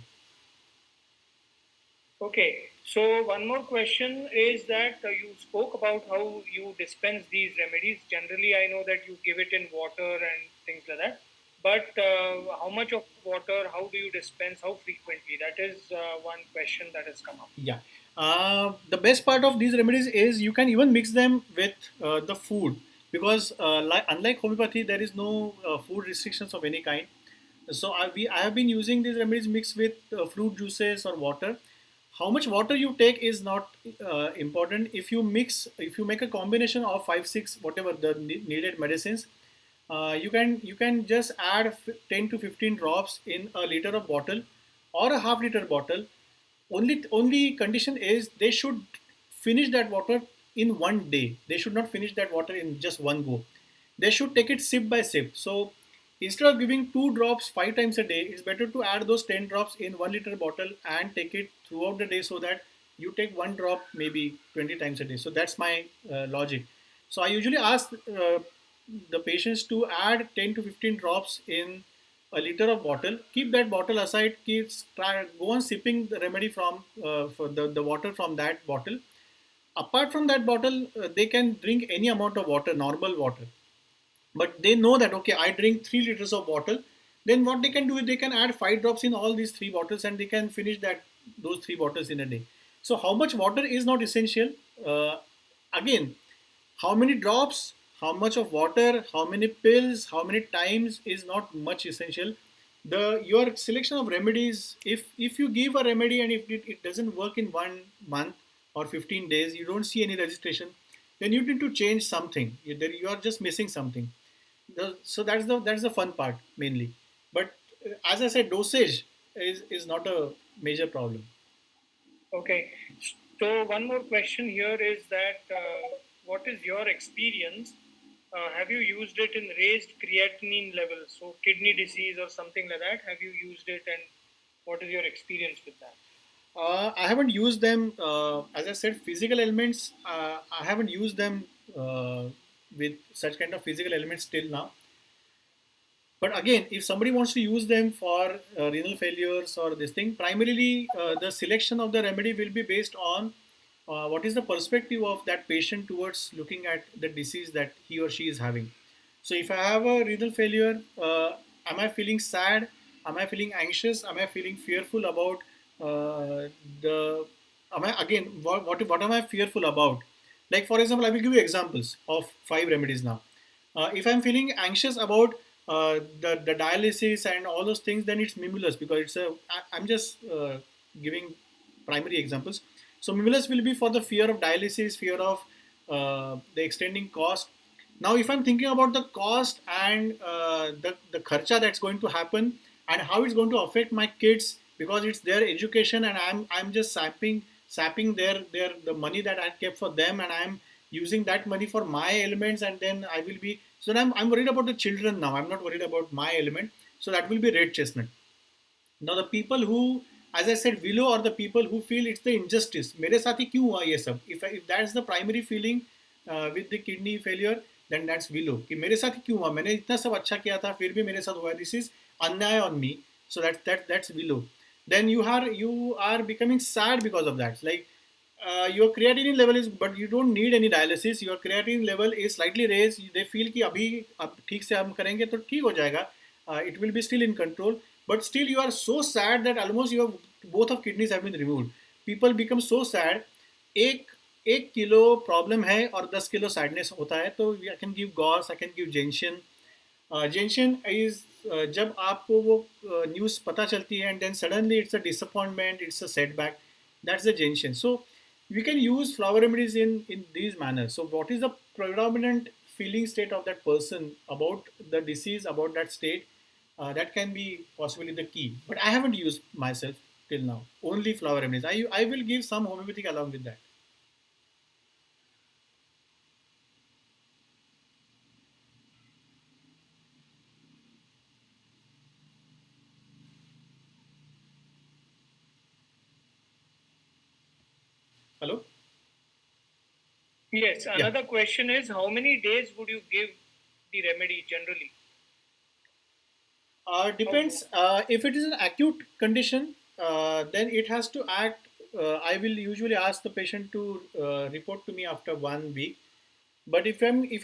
Okay, so one more question is that you spoke about how you dispense these remedies. Generally, I know that you give it in water and things like that. But how much of water? How do you dispense? How frequently? That is one question that has come up. Yeah. The best part of these remedies is you can even mix them with the food because unlike homeopathy, there is no food restrictions of any kind. So I have been using these remedies mixed with fruit juices or water. How much water you take is not important. If you make a combination of five, six, whatever the needed medicines, you can just add 10 to 15 drops in a liter of bottle or a half liter bottle. Only condition is they should finish that water in one day. They should not finish that water in just one go. They should take it sip by sip. So instead of giving 2 drops 5 times a day, it's better to add those 10 drops in 1 liter bottle and take it throughout the day so that you take one drop maybe 20 times a day. So that's my logic. So I usually ask the patients to add 10 to 15 drops in a liter of bottle. Keep that bottle aside. Go on sipping the remedy from for the water from that bottle. Apart from that bottle, they can drink any amount of water, normal water, but they know that okay, I drink 3 liters of bottle. Then what they can do is they can add 5 drops in all these 3 bottles, and they can finish that those 3 bottles in a day. So how much water is not essential. Again, how many drops, how much of water, how many pills, how many times is not much essential. The Your selection of remedies, if you give a remedy and if it doesn't work in 1 month or 15 days, you don't see any registration, then you need to change something. You are just missing something. So that's the fun part mainly. But as I said, dosage is not a major problem. Okay. So one more question here is that what is your experience? Have you used it in raised creatinine levels, so kidney disease or something like that? Have you used it, and what is your experience with that? I haven't used them. As I said, physical elements. I haven't used them with such kind of physical elements till now. But again, if somebody wants to use them for renal failures or this thing, primarily the selection of the remedy will be based on what is the perspective of that patient towards looking at the disease that he or she is having. So if I have a renal failure, am I feeling sad? Am I feeling anxious? Am I feeling fearful about the? Am I again? What am I fearful about? Like for example, I will give you examples of 5 remedies now. If I'm feeling anxious about the dialysis and all those things, then it's mimulus, because I'm just giving primary examples. So mimulus will be for the fear of dialysis, fear of the extending cost. Now, if I'm thinking about the cost and the kharcha that's going to happen and how it's going to affect my kids, because it's their education, and I'm just sapping their the money that I kept for them, and I'm using that money for my elements, and then I will be so then I'm worried about the children now. I'm not worried about my element. So that will be red chestnut. Now the people who, as I said, willow, are the people who feel it's the injustice. मेरे साथ ही क्यों हुआ ये सब? If that's the primary feeling with the kidney failure, then that's willow. कि मेरे साथ ही क्यों हुआ? मैंने इतना सब अच्छा किया था, फिर भी मेरे साथ हुआ. This is अन्याय on me. So that's willow. Then you are becoming sad because of that. Like your creatinine level is, but you don't need any dialysis. Your creatinine level is slightly raised. They feel कि अभी अब ठीक से हम करेंगे तो ठीक हो जाएगा. It will be still in control, but still you are so sad that almost your both of kidneys have been removed. People become so sad. एक एक किलो प्रॉब्लम है और 10 किलो सैडनेस होता है, तो आई कैन गिव गॉस, I can give जेंशन. जेंशन इज जब आपको वो न्यूज़ पता चलती है and then suddenly it's a disappointment, it's a setback, that's the जेंशन. So we can use flower remedies in these manners. So what is the predominant feeling state of that person about the disease, about that state, that can be possibly the key. But I haven't used myself till now only flower remedies. I will give some homeopathic along with that. Hello. Yes. Yeah. Another question is, how many days would you give the remedy generally? Depends. If it is an acute condition, then it has to act. I will usually ask the patient to report to me after 1 week. But if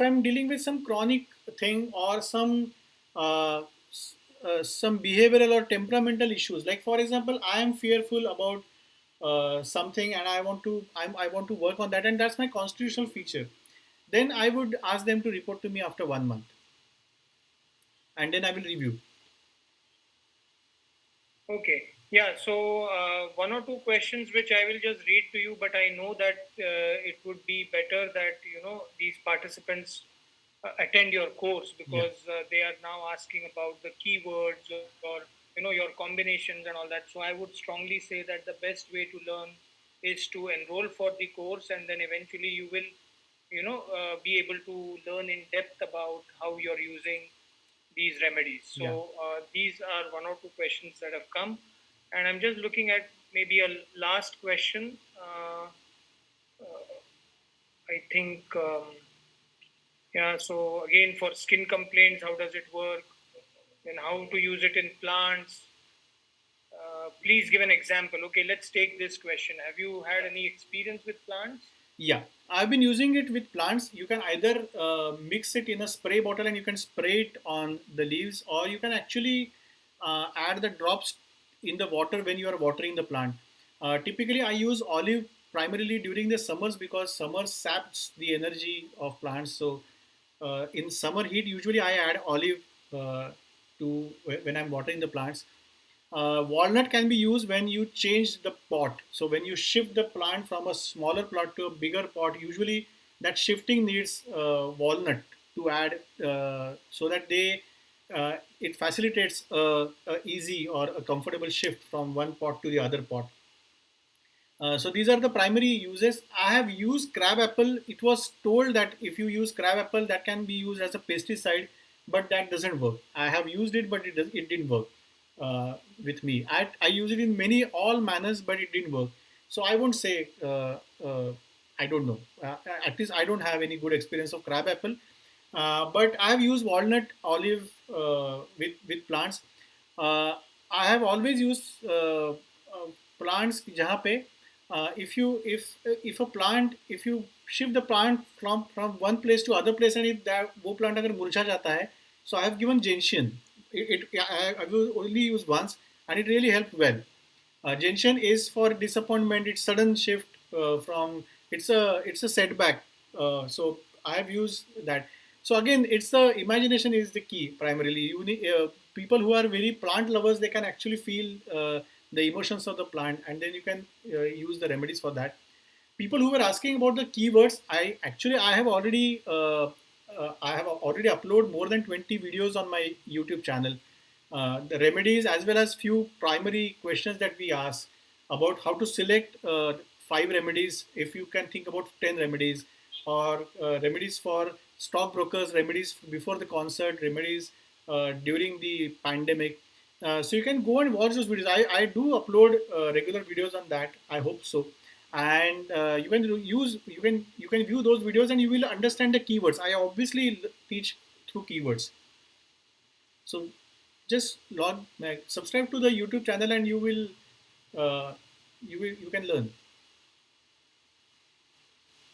I'm dealing with some chronic thing or some behavioral or temperamental issues, like for example, I am fearful about something and I want to work on that, and that's my constitutional feature. Then I would ask them to report to me after 1 month, and then I will review. Okay. Yeah. So one or two questions which I will just read to you, but I know that it would be better that these participants attend your course, Yeah. because they are now asking about the keywords or your combinations and all that. So I would strongly say that the best way to learn is to enroll for the course, and then eventually you will be able to learn in depth about how you're using these remedies. Yeah. So these are one or two questions that have come, and I'm just looking at maybe a last question. Uh, I think, yeah, so again, for skin complaints, how does it work? Then how to use it in plants? Please give an example. Okay, let's take this question. Have you had any experience with plants? Yeah, I've been using it with plants. You can either mix it in a spray bottle and you can spray it on the leaves, or you can actually add the drops in the water when you are watering the plant. Typically, I use olive primarily during the summers because summer saps the energy of plants. So, in summer heat, usually I add olive uh, to when I'm watering the plants. Walnut can be used when you change the pot. So when you shift the plant from a smaller plot to a bigger pot, usually that shifting needs walnut to add so that it facilitates a easy or a comfortable shift from one pot to the other pot. So these are the primary uses. I have used crabapple. It was told that if you use crabapple, that can be used as a pesticide, but that doesn't work. I have used it, but it didn't work with me. I use it in many all manners, but it didn't work. So I won't say I don't know. At least I don't have any good experience of crabapple. But I have used walnut, olive with plants. Uh, I have always used plants जहाँ पे if a plant if you shift the plant from one place to other place and if that वो plant अगर मुरझा जाता है, so I have given gentian. I will only use once and it really helped well. Gentian is for disappointment. It's sudden shift from it's a setback. So I have used that. So again, it's the imagination is the key primarily. People who are very plant lovers, they can actually feel the emotions of the plant, and then you can use the remedies for that. People who were asking about the keywords, I have already uploaded more than 20 videos on my YouTube channel. The remedies as well as few primary questions that we ask about how to select 5 remedies if you can think about 10 remedies, or remedies for stockbrokers, remedies before the concert, remedies during the pandemic. So you can go and watch those videos. I do upload regular videos on that. I hope so. And you can view those videos and you will understand the keywords. I obviously teach through keywords. So just subscribe to the YouTube channel and uh, you can learn.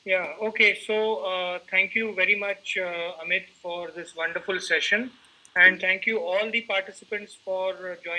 Yeah, okay. So thank you very much, Amit, for this wonderful session. And thank you all the participants for joining.